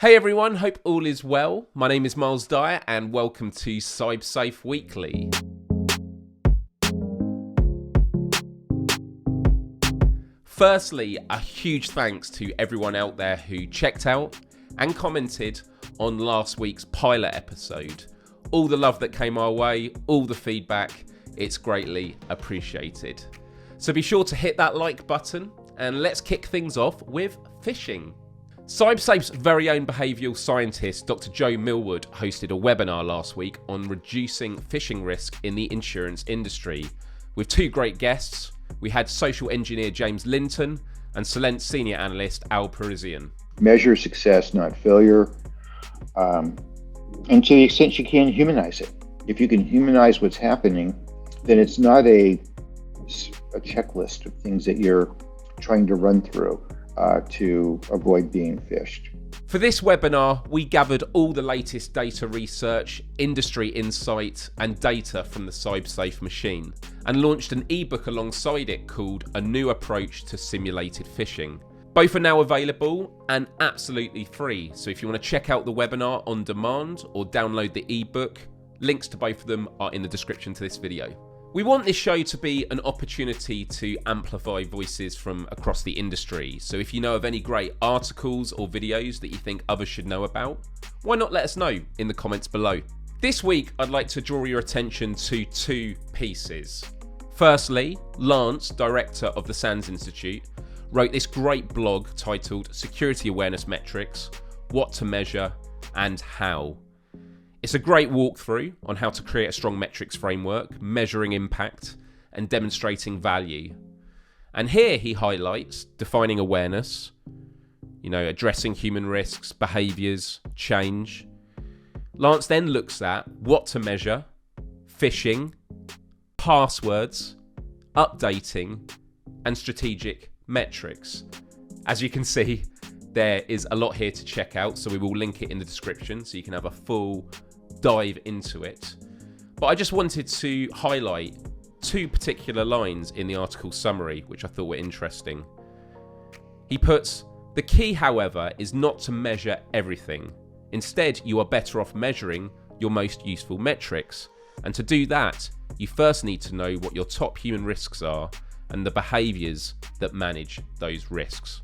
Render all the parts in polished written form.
Hey everyone, hope all is well. My name is Miles Dyer and welcome to CybSafe Weekly. Firstly, a huge thanks to everyone out there who checked out and commented on last week's pilot episode. All the love that came our way, all the feedback, it's greatly appreciated. So be sure to hit that like button and let's kick things off with phishing. CybSafe's very own behavioural scientist, Dr. Joe Millwood, hosted a webinar last week on reducing phishing risk in the insurance industry. With two great guests, we had social engineer James Linton and Solent senior analyst Al Parisian. Measure success, not failure. And to the extent you can, humanize it. If you can humanize what's happening, then it's not a checklist of things that you're trying to run through to avoid being phished. For this webinar, we gathered all the latest data research, industry insight, and data from the CybSafe machine, and launched an ebook alongside it called A New Approach to Simulated Phishing. Both are now available and absolutely free, so if you want to check out the webinar on demand or download the ebook, links to both of them are in the description to this video. We want this show to be an opportunity to amplify voices from across the industry, so if you know of any great articles or videos that you think others should know about, why not let us know in the comments below. This week, I'd like to draw your attention to two pieces. Firstly, Lance, director of the SANS Institute, wrote this great blog titled Security Awareness Metrics, What to Measure and How. It's a great walkthrough on how to create a strong metrics framework, measuring impact and demonstrating value. And here he highlights defining awareness, addressing human risks, behaviours, change. Lance then looks at what to measure, phishing, passwords, updating, and strategic metrics. As you can see, there is a lot here to check out, so we will link it in the description so you can have a full dive into it. But I just wanted to highlight two particular lines in the article summary, which I thought were interesting. He puts, "The key, however, is not to measure everything. Instead, you are better off measuring your most useful metrics. And to do that, you first need to know what your top human risks are and the behaviours that manage those risks."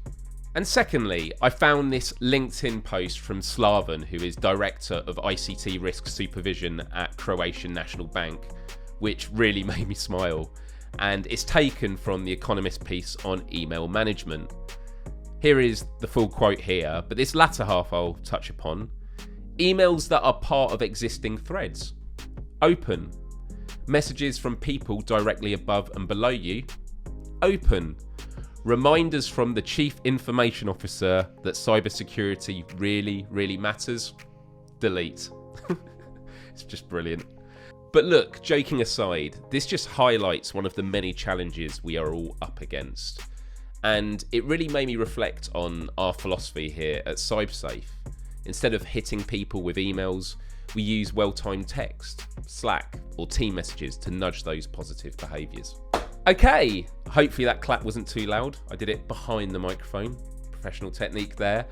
And secondly, I found this LinkedIn post from Slaven, who is Director of ICT Risk Supervision at Croatian National Bank, which really made me smile. And it's taken from the Economist piece on email management. Here is the full quote here, but this latter half I'll touch upon. "Emails that are part of existing threads. Open. Messages from people directly above and below you. Open. Reminders from the Chief Information Officer that cybersecurity really matters. Delete." It's just brilliant. But look, joking aside, this just highlights one of the many challenges we are all up against. And it really made me reflect on our philosophy here at CybSafe. Instead of hitting people with emails, we use well-timed text, Slack, or team messages to nudge those positive behaviours. Okay, hopefully that clap wasn't too loud. I did it behind the microphone. Professional technique there.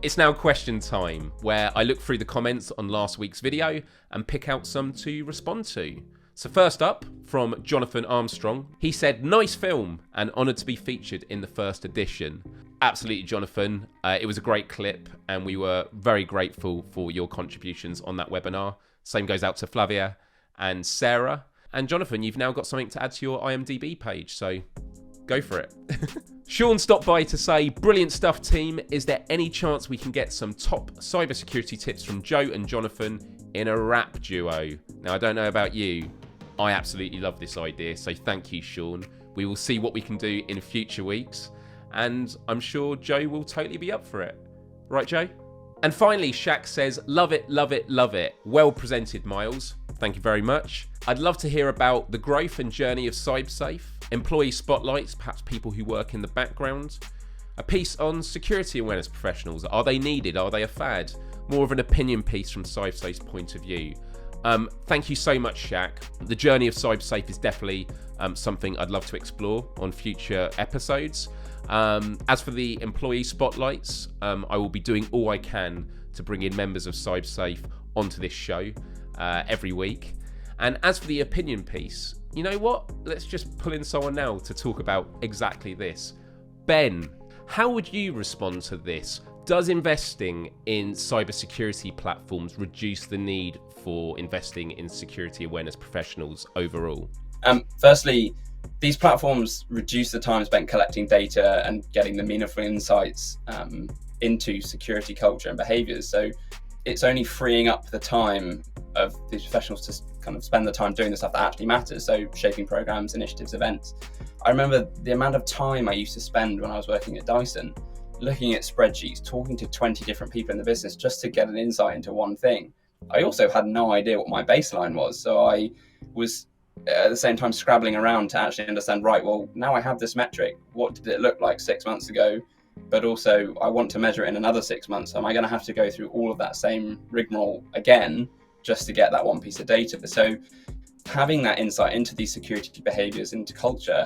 It's now question time, where I look through the comments on last week's video and pick out some to respond to. So first up, from Jonathan Armstrong, he said, "Nice film and honoured to be featured in the first edition." Absolutely, Jonathan. It was a great clip and we were very grateful for your contributions on that webinar. Same goes out to Flavia and Sarah. And Jonathan, you've now got something to add to your IMDb page, so go for it. Sean stopped by to say, "Brilliant stuff, team. Is there any chance we can get some top cybersecurity tips from Joe and Jonathan in a rap duo?" Now, I don't know about you. I absolutely love this idea, so thank you, Sean. We will see what we can do in future weeks, and I'm sure Joe will totally be up for it. Right, Joe? And finally, Shaq says, "Love it, love it, love it. Well presented, Miles. Thank you very much. I'd love to hear about the growth and journey of CybSafe, employee spotlights, perhaps people who work in the background, a piece on security awareness professionals. Are they needed? Are they a fad? More of an opinion piece from CybSafe's point of view." Thank you so much, Shaq. The journey of CybSafe is definitely something I'd love to explore on future episodes. As for the employee spotlights, I will be doing all I can to bring in members of CybSafe onto this show every week. And as for the opinion piece, you know what? Let's just pull in someone now to talk about exactly this. Ben, how would you respond to this? Does investing in cybersecurity platforms reduce the need for investing in security awareness professionals overall? Firstly, these platforms reduce the time spent collecting data and getting the meaningful insights into security culture and behaviors. So it's only freeing up the time of these professionals to kind of spend the time doing the stuff that actually matters. So shaping programs, initiatives, events. I remember the amount of time I used to spend when I was working at Dyson, looking at spreadsheets, talking to 20 different people in the business just to get an insight into one thing. I also had no idea what my baseline was. So I was at the same time scrabbling around to actually understand, right, well, now I have this metric. What did it look like 6 months ago? But also I want to measure it in another 6 months. Am I going to have to go through all of that same rigmarole again just to get that one piece of data? So having that insight into these security behaviors, into culture,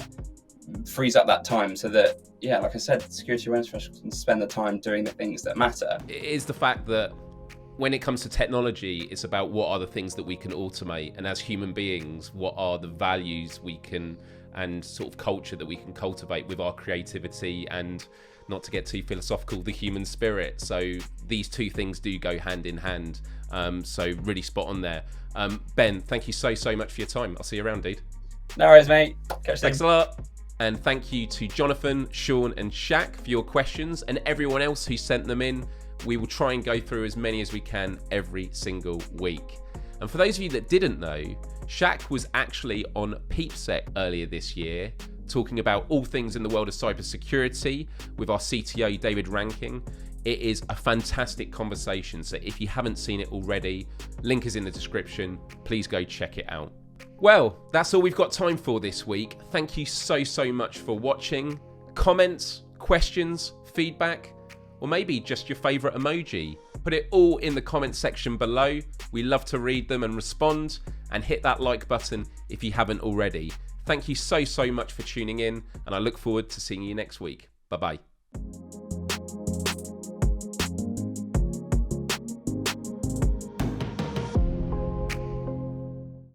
frees up that time so that, yeah, like I said, security awareness professionals can spend the time doing the things that matter. It is the fact that when it comes to technology, it's about what are the things that we can automate, and as human beings, what are the values we can and sort of culture that we can cultivate with our creativity and, not to get too philosophical, the human spirit. So these two things do go hand in hand. So really spot on there. Ben, thank you so much for your time. I'll see you around, dude. No worries, mate. Thanks a lot. And thank you to Jonathan, Sean and Shaq for your questions, and everyone else who sent them in. We will try and go through as many as we can every single week. And for those of you that didn't know, Shaq was actually on PeepSec earlier this year, talking about all things in the world of cybersecurity with our CTO, David Ranking. It is a fantastic conversation. So if you haven't seen it already, link is in the description. Please go check it out. Well, that's all we've got time for this week. Thank you so much for watching. Comments, questions, feedback, or maybe just your favorite emoji. Put it all in the comment section below. We love to read them and respond, and hit that like button if you haven't already. Thank you so much for tuning in, and I look forward to seeing you next week. Bye-bye.